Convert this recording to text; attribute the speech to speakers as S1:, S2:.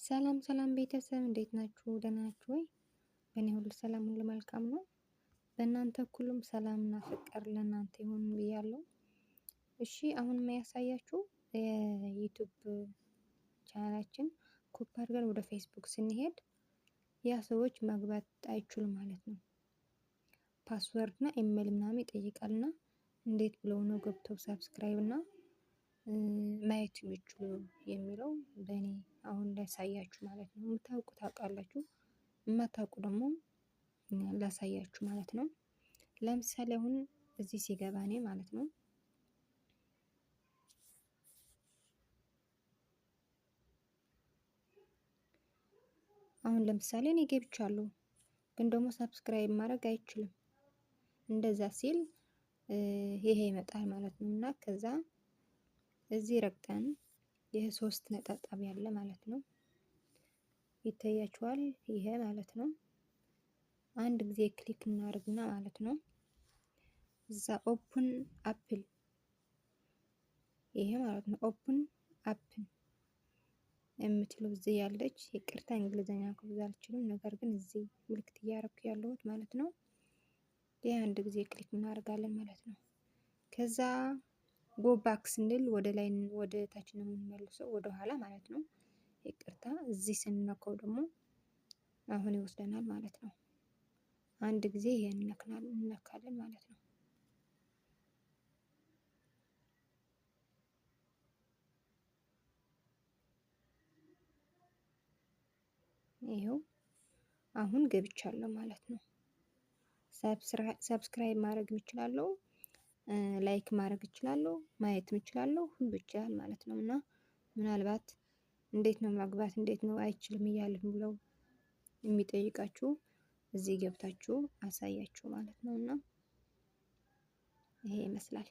S1: ሰላም ሰላም ቤተሰብ እንዴት ናችሁ? ደህና ናችሁ ወይ? በእኔ ሁሉ ሰላም ሁሉ መልካም ነው። በእናንተ ሁሉም ሰላምና ፍቅር ለእናንተ ይሁን ብያለሁ። እሺ አሁን የሚያሳያችሁ የዩቲዩብ ቻናላችን ኮፒ አድርገን ወደ ፌስቡክ ስንሄድ ያ ሰዎች መግባት አይችሉም ማለት ነው። ፓስወርድ እና ኢሜል ምናምን ይጠይቃልና እንዴት ብለው ነው ገብተው ሰብስክራይብ እና ማየት የሚችሉ የሚለው በእኔ አሁን ላሳያችሁ ማለት ነው። የምታውቁ ታውቃላችሁ፣ የማታውቁ ደግሞ ላሳያችሁ ማለት ነው። ለምሳሌ አሁን እዚህ ሲገባ እኔ ማለት ነው አሁን ለምሳሌ እኔ ገብቻለሁ፣ ግን ደግሞ ሰብስክራይብ ማድረግ አይችልም። እንደዛ ሲል ይሄ ይመጣል ማለት ነው። እና ከዛ እዚህ ረግጠን ይሄ 3 ነጠብጣብ ያለ ማለት ነው ይታያችኋል። ይሄ ማለት ነው አንድ ጊዜ ክሊክ እናደርግና ማለት ነው እዛ ኦፕን አፕል ይሄ ማለት ነው ኦፕን አፕል የምትለው እዚህ ያለች፣ ይቅርታ እንግሊዘኛ ብዙ አልችልም፣ ነገር ግን እዚህ ምልክት እያደረኩ ያለሁት ማለት ነው። ይሄ አንድ ጊዜ ክሊክ እናደርጋለን ማለት ነው። ከዛ ጎ ባክ ስንል ወደ ላይ ወደ ታች ነው የምንመልሰው፣ ወደ ኋላ ማለት ነው። ይቅርታ እዚህ ስንነካው ደግሞ አሁን ይወስደናል ማለት ነው። አንድ ጊዜ ይሄን እንነካለን ማለት ነው። ይሄው አሁን ገብቻለሁ ማለት ነው። ሰብስክራይብ ማድረግ እችላለሁ፣ ላይክ ማድረግ እችላለሁ፣ ማየት እችላለሁ፣ ሁሉ ይችላል ማለት ነው። እና ምናልባት እንዴት ነው መግባት እንዴት ነው አይችልም እያልን ብለው የሚጠይቃችሁ እዚህ ገብታችሁ አሳያችሁ ማለት ነው። እና ይሄ ይመስላል።